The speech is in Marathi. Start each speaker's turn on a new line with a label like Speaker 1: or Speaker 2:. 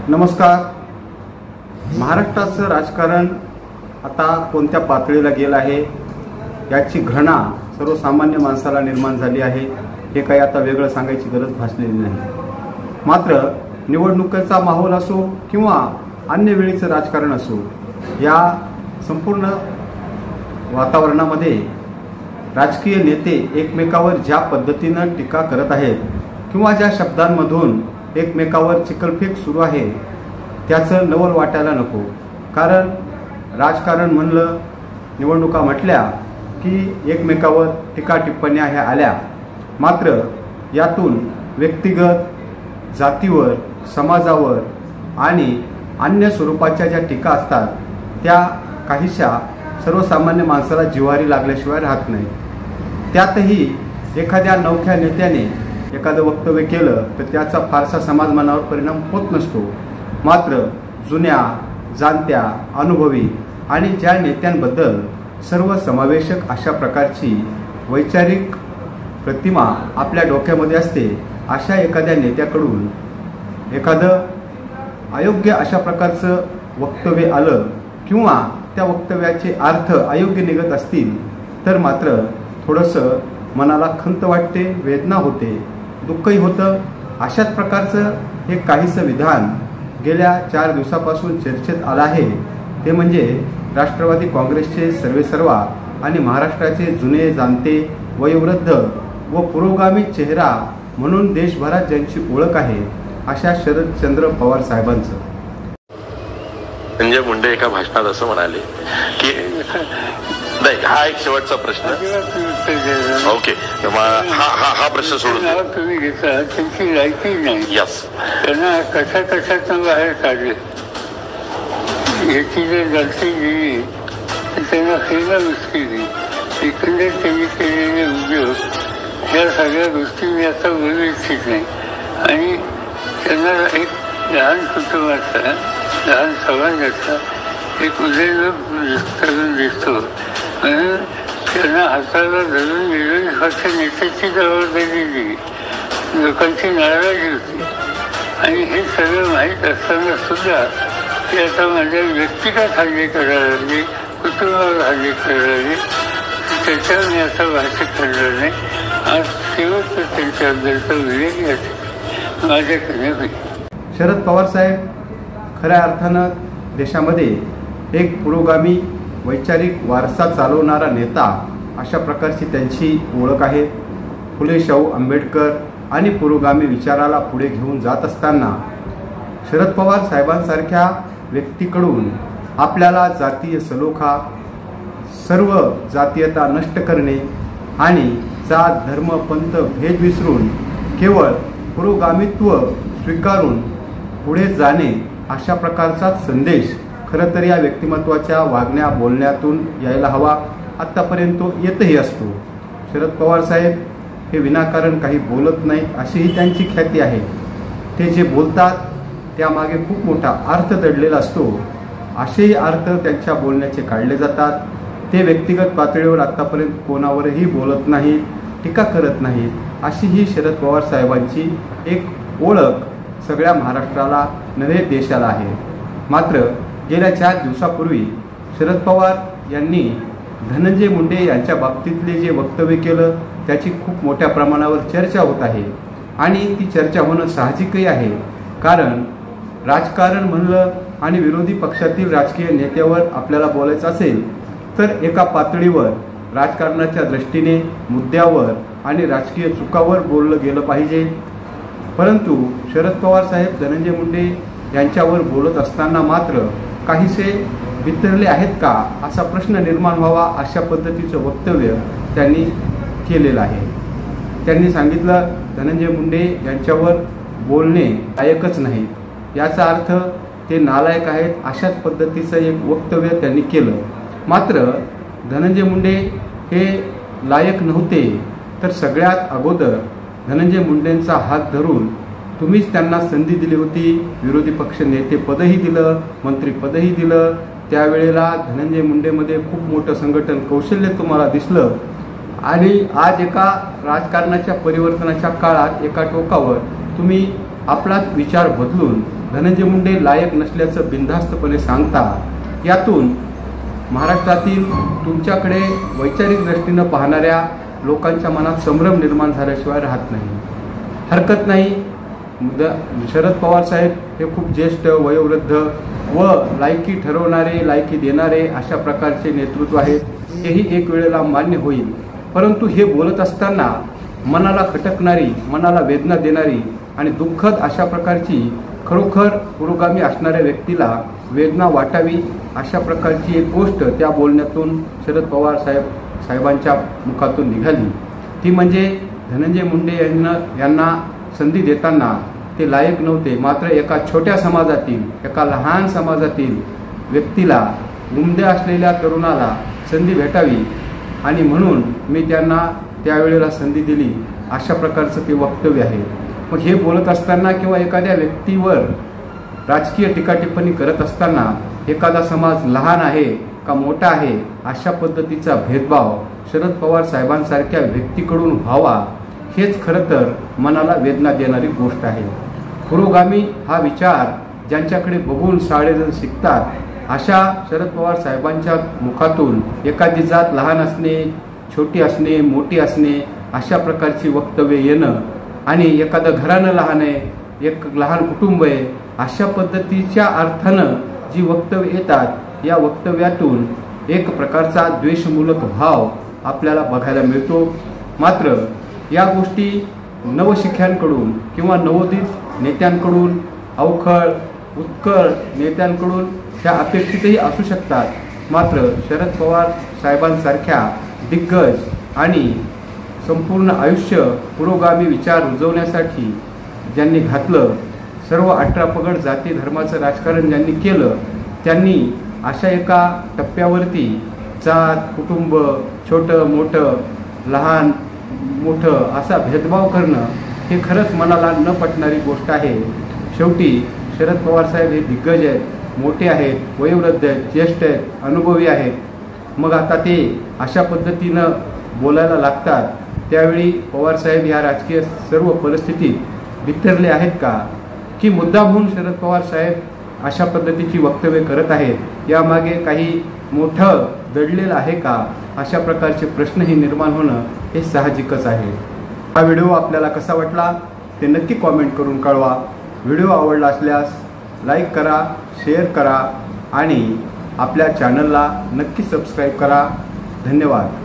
Speaker 1: नमस्कार. महाराष्ट्राचं राजकारण आता कोणत्या पातळीला गेलं आहे याची घृणा सर्वसामान्य माणसाला निर्माण झाली आहे. हे काही आता वेगळं सांगायची गरज भासलेली नाही. मात्र निवडणुकीचा माहोल असो किंवा अन्य वेळीचं राजकारण असो, या संपूर्ण वातावरणामध्ये राजकीय नेते एकमेकावर ज्या पद्धतीनं टीका करत आहेत किंवा ज्या शब्दांमधून एकमेकावर चिखलफेक सुरू आहे त्याचं नवल वाटायला नको. कारण राजकारण म्हणलं, निवडणुका म्हटल्या की एकमेकावर टीका टिप्पण्या ह्या आल्या. मात्र यातून व्यक्तिगत, जातीवर, समाजावर आणि अन्य स्वरूपाच्या ज्या टीका असतात त्या काहीशा सर्वसामान्य माणसाला जिव्हारी लागल्याशिवाय राहत नाही. त्यातही एखाद्या नवख्या नेत्याने एखादं वक्तव्य केलं तर त्याचा फारसा समाजमनावर परिणाम होत नसतो. मात्र जुन्या, जाणत्या, अनुभवी आणि ज्या नेत्यांबद्दल सर्वसमावेशक अशा प्रकारची वैचारिक प्रतिमा आपल्या डोक्यामध्ये असते, अशा एखाद्या नेत्याकडून एखादं अयोग्य अशा प्रकारचं वक्तव्य आलं किंवा त्या वक्तव्याचे अर्थ अयोग्य निघत असतील तर मात्र थोडंसं मनाला खंत वाटते, वेदना होते, दुःखही होतं. अशाच प्रकारचं हे काहीसं विधान गेल्या 4 दिवसापासून चर्चेत आलं आहे. ते म्हणजे राष्ट्रवादी काँग्रेसचे सर्वेसर्वा आणि महाराष्ट्राचे जुने, जाणते, वयोवृद्ध व पुरोगामी चेहरा म्हणून देशभरात ज्यांची ओळख आहे अशा शरदचंद्र पवार साहेबांचं.
Speaker 2: संजय मुंडे एका भाषणात असं म्हणाले की नाही, हा एक शेवटचा प्रश्न. ओके, हा प्रश्न सोडून
Speaker 3: तुम्ही घेतला. त्यांची लायकी नाही.
Speaker 2: यस,
Speaker 3: त्यांना कशातून बाहेर काढले. याची जर गलती गेली तर त्यांना खेळला मुश्किल. एकंदरीत त्यांनी केलेले उद्योग या सगळ्या गोष्टी मी आता बोलू इच्छित नाही. आणि त्यांना एक लहान कुटुंबाचा, लहान समाजाचा एक उदयन दिसतो. म्हणून त्यांना हाताला धरून विरोधी पक्ष नेत्याची जबाबदारी दिली. लोकांची नाराजी होती. आणि हे सगळं माहीत असताना सुद्धा ते आता माझ्या व्यक्तिगत हल्ले करायला लागले, कुटुंबावर हल्ले करायला लागले. त्याच्यावर मी आता भाष्य करणार नाही. आज शेवटचं त्यांच्याबद्दलचा उल्लेख माझ्याकडे होईल.
Speaker 1: शरद पवार साहेब खऱ्या अर्थानं देशामध्ये एक पुरोगामी वैचारिक वारसा चालवणारा नेता अशा प्रकारची त्यांची ओळख आहे. फुले शाहू आंबेडकर आणि पुरोगामी विचाराला पुढे घेऊन जात असताना शरद पवार साहेबांसारख्या व्यक्तीकडून आपल्याला जातीय सलोखा, सर्व जातीयता नष्ट करणे आणि जात, धर्म, पंथ भेद विसरून केवळ पुरोगामित्व स्वीकारून पुढे जाणे अशा प्रकारचा संदेश खरं तर या व्यक्तिमत्वाच्या वागण्या बोलण्यातून यायला हवा. आत्तापर्यंत तो येतही असतो. शरद पवार साहेब हे विनाकारण काही बोलत नाहीत अशीही त्यांची ख्याती आहे. ते जे बोलतात त्यामागे खूप मोठा अर्थ दडलेला असतो. असेही अर्थ त्यांच्या बोलण्याचे काढले जातात. ते व्यक्तिगत पातळीवर आत्तापर्यंत कोणावरही बोलत नाहीत, टीका करत नाहीत. अशी ही शरद पवार साहेबांची एक ओळख सगळ्या महाराष्ट्राला नव्हे देशाला आहे. मात्र गेल्या 4 दिवसापूर्वी शरद पवार यांनी धनंजय मुंडे यांच्या बाबतीतले जे वक्तव्य केलं त्याची खूप मोठ्या प्रमाणावर चर्चा होत आहे. आणि ती चर्चा होणं साहजिकही आहे. कारण राजकारण म्हणलं आणि विरोधी पक्षातील राजकीय नेत्यावर आपल्याला बोलायचं असेल तर एका पातळीवर राजकारणाच्या दृष्टीने मुद्द्यावर आणि राजकीय चुकावर बोललं गेलं पाहिजे. परंतु शरद पवार साहेब धनंजय मुंडे यांच्यावर बोलत असताना मात्र काहीसे वितरले आहेत का असा प्रश्न निर्माण व्हावा अशा पद्धतीचं वक्तव्य त्यांनी केलेलं आहे. त्यांनी सांगितलं धनंजय मुंडे यांच्यावर बोलणे लायकच नाही. याचा अर्थ ते नालायक आहेत अशाच पद्धतीचं एक वक्तव्य त्यांनी केलं. मात्र धनंजय मुंडे हे लायक नव्हते तर सगळ्यात अगोदर धनंजय मुंडेंचा हात धरून तुम्हीच त्यांना संधी दिली होती. विरोधी पक्ष नेते पदही दिलं, मंत्रीपदही दिलं. त्यावेळेला धनंजय मुंडेमध्ये खूप मोठं संघटन कौशल्य तुम्हाला दिसलं. आणि आज एका राजकारणाच्या परिवर्तनाच्या काळात एका टोकावर तुम्ही आपलाच विचार बदलून धनंजय मुंडे लायक नसल्याचं बिनधास्तपणे सांगता यातून महाराष्ट्रातील तुमच्याकडे वैचारिक दृष्टीनं पाहणाऱ्या लोकांच्या मनात संभ्रम निर्माण झाल्याशिवाय राहत नाही. हरकत नाही, शरद पवार साहेब हे खूप ज्येष्ठ वयोवृद्ध व लायकी ठरवणारे, लायकी देणारे अशा प्रकारचे नेतृत्व आहेत, हेही एक वेळेला मान्य होईल. परंतु हे बोलत असताना मनाला खटकणारी, मनाला वेदना देणारी आणि दुःखद अशा प्रकारची खरोखर पुरोगामी असणाऱ्या व्यक्तीला वेदना वाटावी अशा प्रकारची एक गोष्ट त्या बोलण्यातून शरद पवार साहेबांच्या मुखातून निघाली. ती म्हणजे धनंजय मुंडे यांना संधी देताना ते लायक नव्हते, मात्र एका छोट्या समाजातील, एका लहान समाजातील व्यक्तीला, उमद्या असलेल्या तरुणाला संधी भेटावी आणि म्हणून मी त्यांना त्यावेळेला संधी दिली अशा प्रकारचं ते वक्तव्य आहे. मग हे बोलत असताना किंवा एखाद्या व्यक्तीवर राजकीय टीकाटिप्पणी करत असताना एखादा समाज लहान आहे का मोठा आहे अशा पद्धतीचा भेदभाव शरद पवार साहेबांसारख्या व्यक्तीकडून व्हावा हेच खरं तर मनाला वेदना देणारी गोष्ट आहे. पुरोगामी हा विचार ज्यांच्याकडे बघून साडेजण शिकतात अशा शरद पवार साहेबांच्या मुखातून एखादी जात लहान असणे, छोटी असणे, मोठी असणे अशा प्रकारची वक्तव्य येणं आणि एखादं घरानं लहान आहे, एक लहान कुटुंब आहे अशा पद्धतीच्या अर्थानं जी वक्तव्य येतात या वक्तव्यातून एक प्रकारचा द्वेषमूलक भाव आपल्याला बघायला मिळतो. मात्र या गोष्टी नवशिख्यांकडून किंवा नवोदित नेत्यांकडून, अवखळ उत्कळ नेत्यांकडून ह्या अपेक्षितही असू शकतात. मात्र शरद पवार साहेबांसारख्या दिग्गज आणि संपूर्ण आयुष्य पुरोगामी विचार रुजवण्यासाठी ज्यांनी घातलं, सर्व 18 पगड जाती धर्माचं राजकारण ज्यांनी केलं, त्यांनी अशा एका टप्प्यावरती जात, कुटुंब, छोटं मोठं, लहान मोठं असा भेदभाव करणं हे खरंच मनाला न पटणारी गोष्ट आहे. शेवटी शरद पवार साहेब हे दिग्गज आहेत, मोठे आहेत, वयोवृद्ध आहेत, ज्येष्ठ आहेत, अनुभवी आहेत. मग आता ते अशा पद्धतीनं बोलायला लागतात त्यावेळी पवार साहेब ह्या राजकीय सर्व परिस्थितीत बिथरले आहेत का, की मुद्दामहून शरद पवार साहेब अशा पद्धतीची वक्तव्य करत आहेत, यामागे काही मोठं दडलेलं आहे का, अशा प्रकारचे प्रश्नही निर्माण होणं हे साहजिकच आहे. हा व्हिडिओ आपल्याला कसा वाटला ते नक्की कॉमेंट करून कळवा. व्हिडिओ आवडला असल्यास लाईक करा, शेअर करा आणि आपल्या चॅनलला नक्की सबस्क्राईब करा. धन्यवाद.